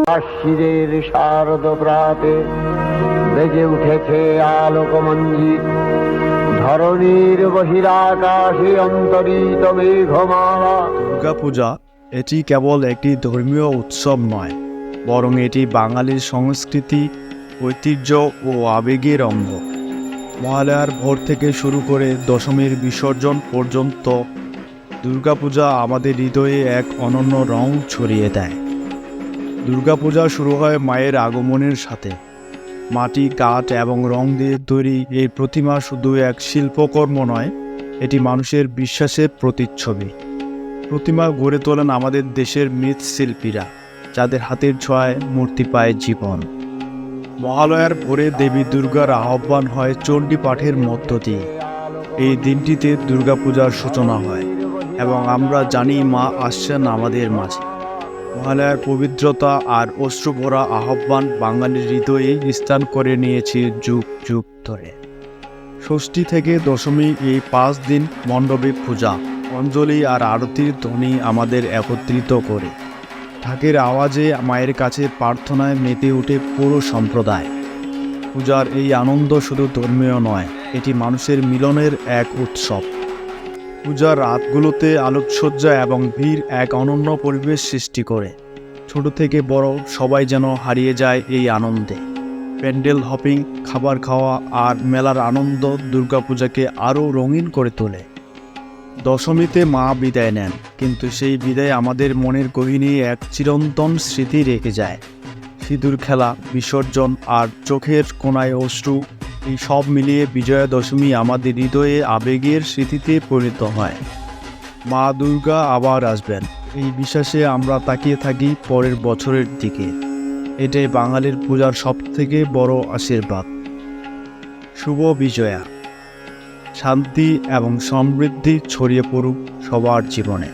আশ্বিরের শারদ প্রাতে বেজে উঠেছে আলোকমঞ্জিত, ধরণীর বহিরাকাশে অন্তরিত মেঘমালা। দুর্গাপূজা এটি কেবল একটি ধর্মীয় উৎসব নয়, বরং এটি বাঙালির সংস্কৃতি, ঐতিহ্য ও আবেগের অঙ্গ। মহালয়ার ভোর থেকে শুরু করে দশমীর বিসর্জন পর্যন্ত দুর্গাপূজা আমাদের হৃদয়ে এক অনন্য রং ছড়িয়ে দেয়। দুর্গাপূজা শুরু হয় মায়ের আগমনের সাথে। মাটি, কাঠ এবং রং দিয়ে তৈরি এই প্রতিমা শুধু এক শিল্পকর্ম নয়, এটি মানুষের বিশ্বাসের প্রতিচ্ছবি। প্রতিমা গড়ে তোলেন আমাদের দেশের মৃৎশিল্পীরা, যাদের হাতের ছোঁয়ায় মূর্তি পায় জীবন। মহালয়ার ভোরে দেবী দুর্গার আহ্বান হয় চণ্ডী পাঠের মধ্য দিয়ে। এই দিনটিতে দুর্গাপূজার সূচনা হয় এবং আমরা জানি মা আসছেন আমাদের মাঝে। মহালয়ার পবিত্রতা আর অশ্রুভরা আহ্বান বাঙালির হৃদয়ে স্থান করে নিয়েছে যুগ যুগ ধরে। ষষ্ঠী থেকে দশমী এই 5 দিন মণ্ডপে পূজা, অঞ্জলি আর আরতির ধ্বনি আমাদের একত্রিত করে। ঢাকের আওয়াজে মায়ের কাছে প্রার্থনায় মেতে ওঠে পুরো সম্প্রদায়। পূজার এই আনন্দ শুধু ধর্মীয় নয়, এটি মানুষের মিলনের এক উৎসব। পূজার রাতগুলোতে আলোকসজ্জা এবং ভিড় এক অনন্য পরিবেশ সৃষ্টি করে। ছোট থেকে বড় সবাই যেন হারিয়ে যায় এই আনন্দে। প্যান্ডেল হপিং, খাবার খাওয়া আর মেলার আনন্দ দুর্গাপূজাকে আরও রঙিন করে তোলে। দশমীতে মা বিদায় নেন, কিন্তু সেই বিদায় আমাদের মনের গহীনে এক চিরন্তন স্মৃতি রেখে যায়। সিঁদুর খেলা, বিসর্জন আর চোখের কোণায় অশ্রু, এই সব মিলিয়ে বিজয়া দশমী আমাদের হৃদয়ে আবেগের স্মৃতিতে পরিণত হয়। মা দুর্গা আবার আসবেন, এই বিশ্বাসে আমরা তাকিয়ে থাকি পরের বছরের দিকে। এটাই বাঙালির পূজার সবথেকে বড় আশীর্বাদ। শুভ বিজয়া। শান্তি এবং সমৃদ্ধি ছড়িয়ে পড়ুক সবার জীবনে।